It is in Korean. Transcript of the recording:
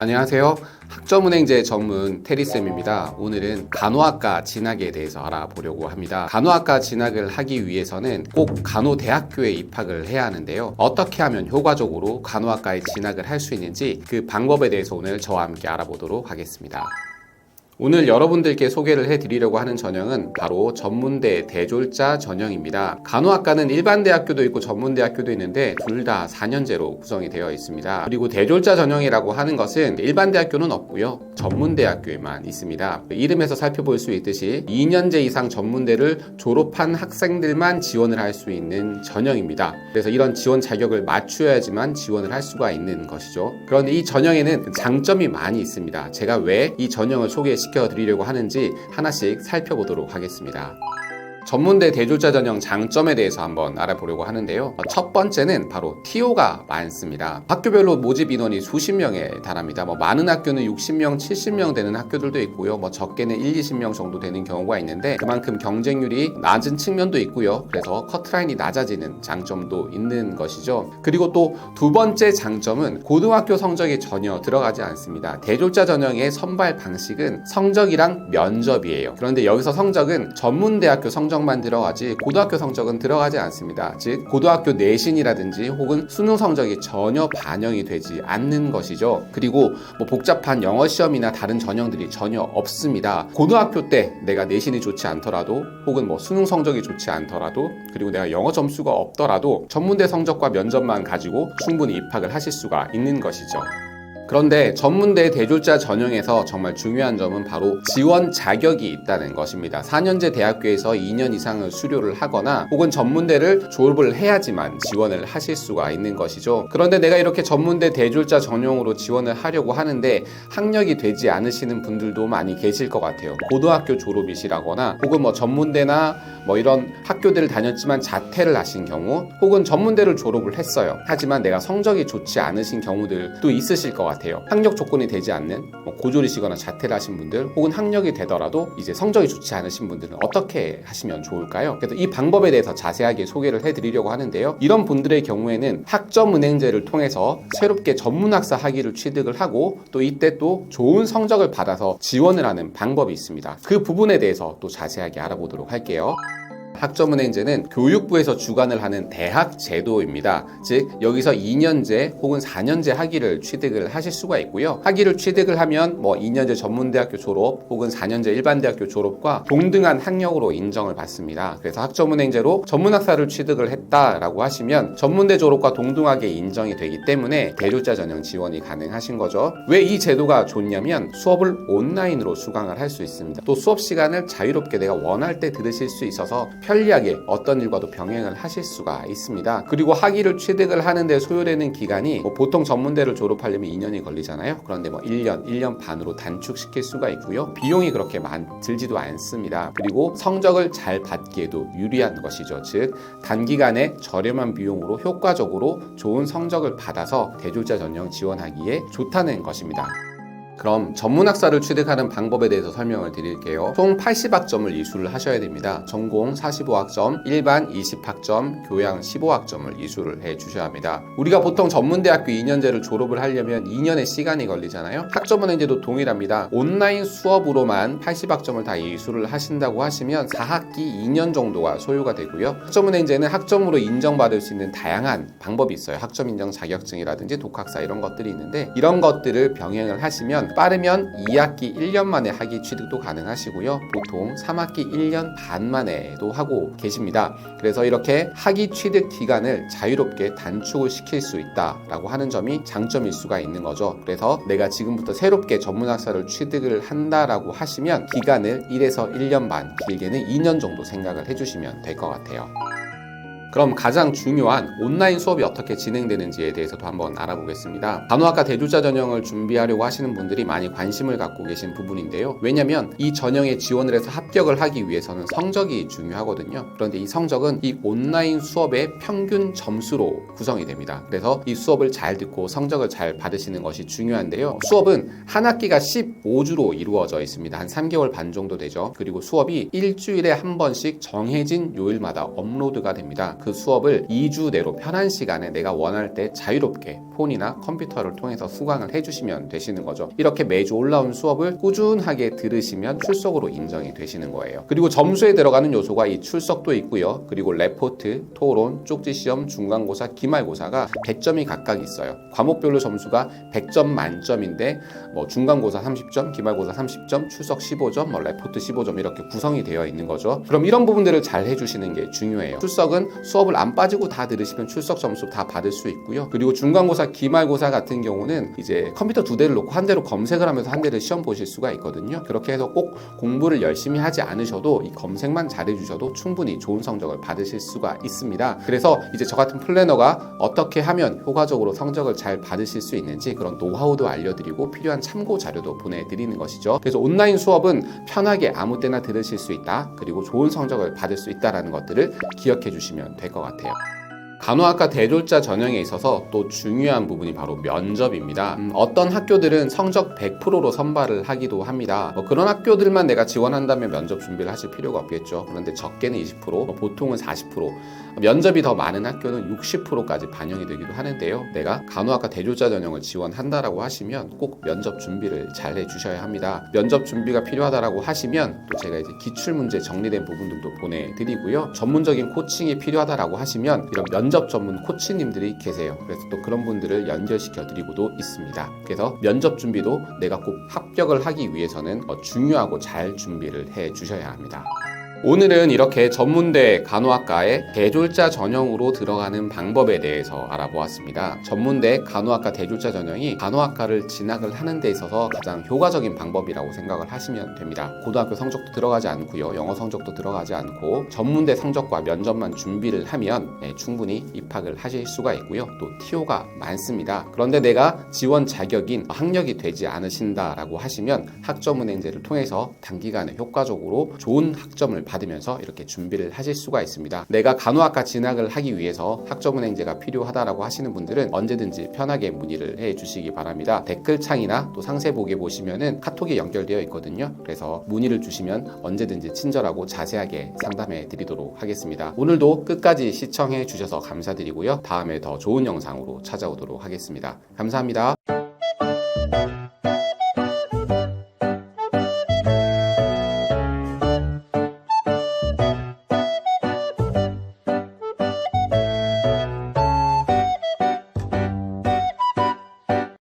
안녕하세요. 학점은행제 전문 테리쌤입니다. 오늘은 간호학과 진학에 대해서 알아보려고 합니다. 간호학과 진학을 하기 위해서는 꼭 간호대학교에 입학을 해야 하는데요. 어떻게 하면 효과적으로 간호학과에 진학을 할 수 있는지 그 방법에 대해서 오늘 저와 함께 알아보도록 하겠습니다. 오늘 여러분들께 소개를 해드리려고 하는 전형은 바로 전문대 대졸자 전형입니다. 간호학과는 일반 대학교도 있고 전문대학교도 있는데 둘 다 4년제로 구성이 되어 있습니다. 그리고 대졸자 전형이라고 하는 것은 일반 대학교는 없고요. 전문대학교에만 있습니다. 이름에서 살펴볼 수 있듯이 2년제 이상 전문대를 졸업한 학생들만 지원을 할 수 있는 전형입니다. 그래서 이런 지원 자격을 맞추어야지만 지원을 할 수가 있는 것이죠. 그런데 이 전형에는 장점이 많이 있습니다. 제가 왜 이 전형을 시켜드리려고 하는지 하나씩 살펴보도록 하겠습니다. 전문대 대졸자 전형 장점에 대해서 한번 알아보려고 하는데요. 첫 번째는 바로 TO가 많습니다. 학교별로 모집 인원이 수십 명에 달합니다. 많은 학교는 60명, 70명 되는 학교들도 있고요. 적게는 1, 20명 정도 되는 경우가 있는데 그만큼 경쟁률이 낮은 측면도 있고요. 그래서 커트라인이 낮아지는 장점도 있는 것이죠. 그리고 또 두 번째 장점은 고등학교 성적이 전혀 들어가지 않습니다. 대졸자 전형의 선발 방식은 성적이랑 면접이에요. 그런데 여기서 성적은 전문대학교 성적만 들어가지 고등학교 성적은 들어가지 않습니다. 즉 고등학교 내신이라든지 혹은 수능 성적이 전혀 반영이 되지 않는 것이죠. 그리고 복잡한 영어 시험이나 다른 전형들이 전혀 없습니다. 고등학교 때 내가 내신이 좋지 않더라도 혹은 수능 성적이 좋지 않더라도 그리고 내가 영어 점수가 없더라도 전문대 성적과 면접만 가지고 충분히 입학을 하실 수가 있는 것이죠. 그런데 전문대 대졸자 전형에서 정말 중요한 점은 바로 지원 자격이 있다는 것입니다. 4년제 대학교에서 2년 이상을 수료를 하거나 혹은 전문대를 졸업을 해야지만 지원을 하실 수가 있는 것이죠. 그런데 내가 이렇게 전문대 대졸자 전형으로 지원을 하려고 하는데 학력이 되지 않으시는 분들도 많이 계실 것 같아요. 고등학교 졸업이시라거나 혹은 전문대나 이런 학교들을 다녔지만 자퇴를 하신 경우 혹은 전문대를 졸업을 했어요. 하지만 내가 성적이 좋지 않으신 경우들도 있으실 것 같아요. 학력 조건이 되지 않는 고졸이시거나 자퇴를 하신 분들 혹은 학력이 되더라도 이제 성적이 좋지 않으신 분들은 어떻게 하시면 좋을까요? 그래서 이 방법에 대해서 자세하게 소개를 해드리려고 하는데요. 이런 분들의 경우에는 학점은행제를 통해서 새롭게 전문학사 학위를 취득을 하고 또 이때 또 좋은 성적을 받아서 지원을 하는 방법이 있습니다. 그 부분에 대해서 또 자세하게 알아보도록 할게요. 학점은행제는 교육부에서 주관을 하는 대학 제도입니다. 즉 여기서 2년제 혹은 4년제 학위를 취득을 하실 수가 있고요. 학위를 취득을 하면 2년제 전문대학교 졸업 혹은 4년제 일반대학교 졸업과 동등한 학력으로 인정을 받습니다. 그래서 학점은행제로 전문학사를 취득을 했다라고 하시면 전문대 졸업과 동등하게 인정이 되기 때문에 대졸자 전형 지원이 가능하신 거죠. 왜 이 제도가 좋냐면 수업을 온라인으로 수강을 할 수 있습니다. 또 수업 시간을 자유롭게 내가 원할 때 들으실 수 있어서 편리하게 어떤 일과도 병행을 하실 수가 있습니다. 그리고 학위를 취득을 하는데 소요되는 기간이 보통 전문대를 졸업하려면 2년이 걸리잖아요. 그런데 1년, 1년 반으로 단축시킬 수가 있고요. 비용이 그렇게 들지도 않습니다. 그리고 성적을 잘 받기에도 유리한 것이죠. 즉 단기간에 저렴한 비용으로 효과적으로 좋은 성적을 받아서 대졸자 전형 지원하기에 좋다는 것입니다. 그럼 전문학사를 취득하는 방법에 대해서 설명을 드릴게요. 총 80학점을 이수를 하셔야 됩니다. 전공 45학점, 일반 20학점, 교양 15학점을 이수를 해 주셔야 합니다. 우리가 보통 전문대학교 2년제를 졸업을 하려면 2년의 시간이 걸리잖아요. 학점은행제도 동일합니다. 온라인 수업으로만 80학점을 다 이수를 하신다고 하시면 4학기 2년 정도가 소요가 되고요. 학점은행제는 학점으로 인정받을 수 있는 다양한 방법이 있어요. 학점 인정 자격증이라든지 독학사 이런 것들이 있는데 이런 것들을 병행을 하시면 빠르면 2학기 1년 만에 학위 취득도 가능하시고요. 보통 3학기 1년 반 만에도 하고 계십니다. 그래서 이렇게 학위 취득 기간을 자유롭게 단축을 시킬 수 있다라고 하는 점이 장점일 수가 있는 거죠. 그래서 내가 지금부터 새롭게 전문학사를 취득을 한다라고 하시면 기간을 1에서 1년 반, 길게는 2년 정도 생각을 해주시면 될 것 같아요. 그럼 가장 중요한 온라인 수업이 어떻게 진행되는지에 대해서도 한번 알아보겠습니다. 간호학과 대졸자 전형을 준비하려고 하시는 분들이 많이 관심을 갖고 계신 부분인데요. 왜냐하면 이 전형에 지원을 해서 합격을 하기 위해서는 성적이 중요하거든요. 그런데 이 성적은 이 온라인 수업의 평균 점수로 구성이 됩니다. 그래서 이 수업을 잘 듣고 성적을 잘 받으시는 것이 중요한데요. 수업은 한 학기가 15주로 이루어져 있습니다. 한 3개월 반 정도 되죠. 그리고 수업이 일주일에 한 번씩 정해진 요일마다 업로드가 됩니다. 그 수업을 2주 내로 편한 시간에 내가 원할 때 자유롭게 폰이나 컴퓨터를 통해서 수강을 해주시면 되시는 거죠. 이렇게 매주 올라온 수업을 꾸준하게 들으시면 출석으로 인정이 되시는 거예요. 그리고 점수에 들어가는 요소가 이 출석도 있고요. 그리고 레포트, 토론, 쪽지시험, 중간고사, 기말고사가 100점이 각각 있어요. 과목별로 점수가 100점 만점인데 중간고사 30점, 기말고사 30점, 출석 15점, 레포트 15점 이렇게 구성이 되어 있는 거죠. 그럼 이런 부분들을 잘 해주시는 게 중요해요. 출석은 수업을 안 빠지고 다 들으시면 출석 점수 다 받을 수 있고요. 그리고 중간고사, 기말고사 같은 경우는 이제 컴퓨터 2대를 놓고 한 대로 검색을 하면서 한 대를 시험 보실 수가 있거든요. 그렇게 해서 꼭 공부를 열심히 하지 않으셔도 이 검색만 잘해주셔도 충분히 좋은 성적을 받으실 수가 있습니다. 그래서 이제 저 같은 플래너가 어떻게 하면 효과적으로 성적을 잘 받으실 수 있는지 그런 노하우도 알려드리고 필요한 참고 자료도 보내드리는 것이죠. 그래서 온라인 수업은 편하게 아무 때나 들으실 수 있다. 그리고 좋은 성적을 받을 수 있다는 것들을 기억해 주시면 될 것 같아요. 간호학과 대졸자 전형에 있어서 또 중요한 부분이 바로 면접입니다. 어떤 학교들은 성적 100%로 선발을 하기도 합니다. 그런 학교들만 내가 지원한다면 면접 준비를 하실 필요가 없겠죠. 그런데 적게는 20%, 보통은 40%, 면접이 더 많은 학교는 60%까지 반영이 되기도 하는데요. 내가 간호학과 대졸자 전형을 지원한다라고 하시면 꼭 면접 준비를 잘 해주셔야 합니다. 면접 준비가 필요하다라고 하시면 또 제가 이제 기출문제 정리된 부분들도 보내드리고요. 전문적인 코칭이 필요하다라고 하시면 이런 면접 전문 코치님들이 계세요. 그래서 또 그런 분들을 연결시켜 드리고도 있습니다. 그래서 면접 준비도 내가 꼭 합격을 하기 위해서는 중요하고 잘 준비를 해 주셔야 합니다. 오늘은 이렇게 전문대 간호학과에 대졸자 전형으로 들어가는 방법에 대해서 알아보았습니다. 전문대 간호학과 대졸자 전형이 간호학과를 진학을 하는 데 있어서 가장 효과적인 방법이라고 생각을 하시면 됩니다. 고등학교 성적도 들어가지 않고요. 영어 성적도 들어가지 않고 전문대 성적과 면접만 준비를 하면 충분히 입학을 하실 수가 있고요. 또 TO가 많습니다. 그런데 내가 지원 자격인 학력이 되지 않으신다라고 하시면 학점은행제를 통해서 단기간에 효과적으로 좋은 학점을 받으면서 이렇게 준비를 하실 수가 있습니다. 내가 간호학과 진학을 하기 위해서 학점은행제가 필요하다라고 하시는 분들은 언제든지 편하게 문의를 해 주시기 바랍니다. 댓글창이나 또 상세보기에 보시면은 카톡이 연결되어 있거든요. 그래서 문의를 주시면 언제든지 친절하고 자세하게 상담해 드리도록 하겠습니다. 오늘도 끝까지 시청해 주셔서 감사드리고요. 다음에 더 좋은 영상으로 찾아오도록 하겠습니다. 감사합니다.